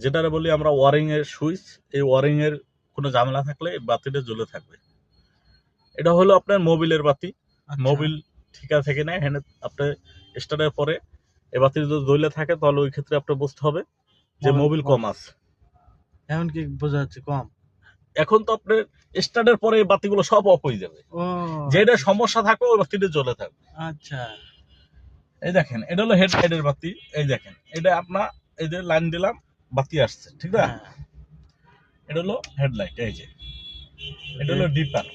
যেটারে বলি আমরা ওয়ারিং এর সুইচ। এই ওয়ারিং এর কোনো ঝামেলা থাকলে এই বাতিটা জ্বলে থাকবে। এটা হলো আপনার মোবিলের বাতি। মোবিল ঠিক আছে কিনা এখানে আপনি স্টার্টের পরে এই বাতি যদি জ্বলে থাকে তাহলে ওই ক্ষেত্রে আপনার বুঝতে হবে যে মোবিল কম আছে। এখন কি বোঝা যাচ্ছে কম? এখন তো আপনার স্টার্টের পরে এই বাতিগুলো সব অফ হয়ে যাবে। যেটা সমস্যা থাকবে ওই বাতিটা জ্বলে থাকবে। আচ্ছা, এই দেখেন এটা হলো হেডলাইটের বাতি। এই দেখেন এটা আপনার এই যে লাইন দিলাম বাতি আসছে, ঠিক না? এটা হলো হেডলাইট। এই যে এটা হলো ডিপার,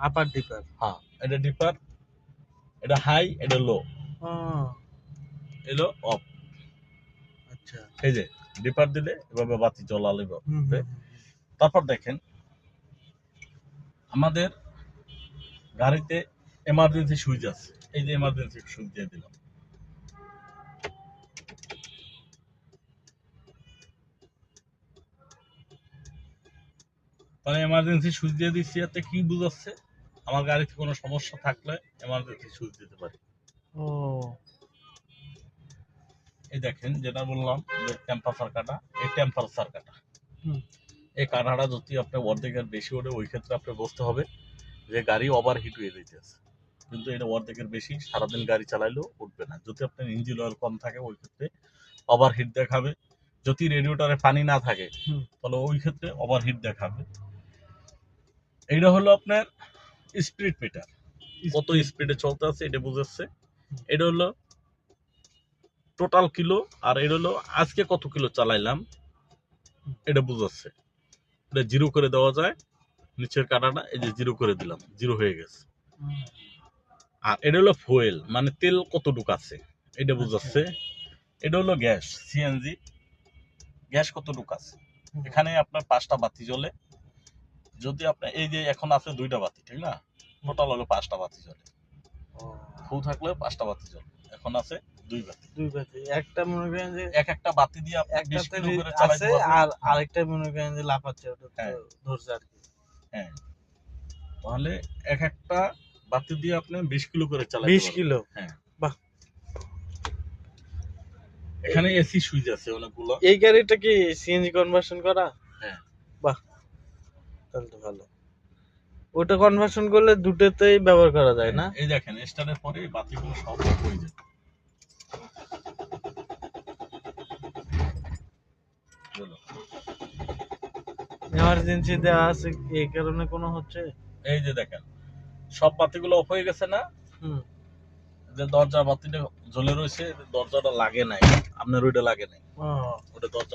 আপার ডিপার। হ্যাঁ এটা ডিপার, এটা হাই, এটা লো, এলো অফ। আচ্ছা, এই যে ডিপার দিলে এভাবে বাতি জ্বলালে। তারপর দেখেন আমাদের গাড়িতে এমার্জেন্সি সুইচ আছে। এই যে এমার্জেন্সি সুইচ দিয়ে দিলাম। তাহলে এমার্জেন্সি সুইচ দিয়ে দিচ্ছি, এতে কি বুঝাচ্ছে আমার গাড়িতে কোনো সমস্যা থাকলে এমার্জেন্সি সুইচ দিতে পারি। এই দেখেন যেটা বললাম যে টেম্পারেচার কাটা, এই টেম্পারেচার কাটা, এই কাটাটা যদি আপনি অর্ধেকের বেশি ওঠে ওই ক্ষেত্রে আপনি বুঝতে হবে যে গাড়ি ওভারহিট হয়ে যেতেছে। কিন্তু এটা অর্ধেকের বেশি সারাদিন গাড়ি চালাইলেও উঠবে না। যদি আপনার ইঞ্জিন অয়েল কম থাকে ওই ক্ষেত্রে ওভারহিট দেখাবে। যদি রেডিয়েটরে পানি না থাকে তাহলে ওই ক্ষেত্রে ওভারহিট দেখাবে। এইটা হলো আপনার স্পিড মিটার, কত স্পিডে চলতে আছে এটা বুঝাচ্ছে। এটা হলো টোটাল কিলো, আর এটা হলো আজকে কত কিলো চালাইলাম এটা বুঝাচ্ছে। এটা জিরো করে দেওয়া যায়, নিচের কাটাটা এই যে জিরো করে দিলাম, জিরো হয়ে গেছে। আর এটা হলো ফুয়েল, মানে তেল কতটুকু আছে এটা বুঝাচ্ছে। এটা হলো গ্যাস, সিএনজি গ্যাস কতটুকু আছে। এখানে আপনার 5টা বাতি জ্বলে। যদি আপনার এই যে এখন আছে 2টা বাতি, ঠিক না? টোটাল হলো 5টা বাতি জ্বলে। ফুল থাকলে 5টা বাতি জ্বলে, এখন আছে 2 বাতি। একটা মনে করেন যে একটা বাতি দিয়ে আপনি 20 কিলো করে চালাতে পারবেন। আর আরেকটা মনে করেন যে লাফাচ্ছে, ওটা ধরছে আর কি। হ্যাঁ, তাহলে একটা বাতি দিয়ে আপনি 20 কিলো করে চালাতে পারবেন। 20 কিলো? হ্যাঁ, বাহ। এখানে এসি সুইচ আছে অনেকগুলো। এই গাড়িটা কি সিএনজি কনভার্সন করা? হ্যাঁ। বাহ, তাহলে তো ভালো। ওটা কনভার্সন করলে দুটোতেই ব্যবহার করা যায় না? এই দেখেন স্টার্টের পরে বাতিগুলো সব অফ হয়ে যায়। এমার্জেন্সি দেওয়া আছে এই কারণে কোনো হচ্ছে? এই যে দেখেন সব বাতিগুলো অফ হয়ে গেছে না? যে দরজার বাতিটা জ্বলে রয়েছে, দরজাটা লাগে নাই, আপনার ওইটা লাগে নাই, ওটা দরজা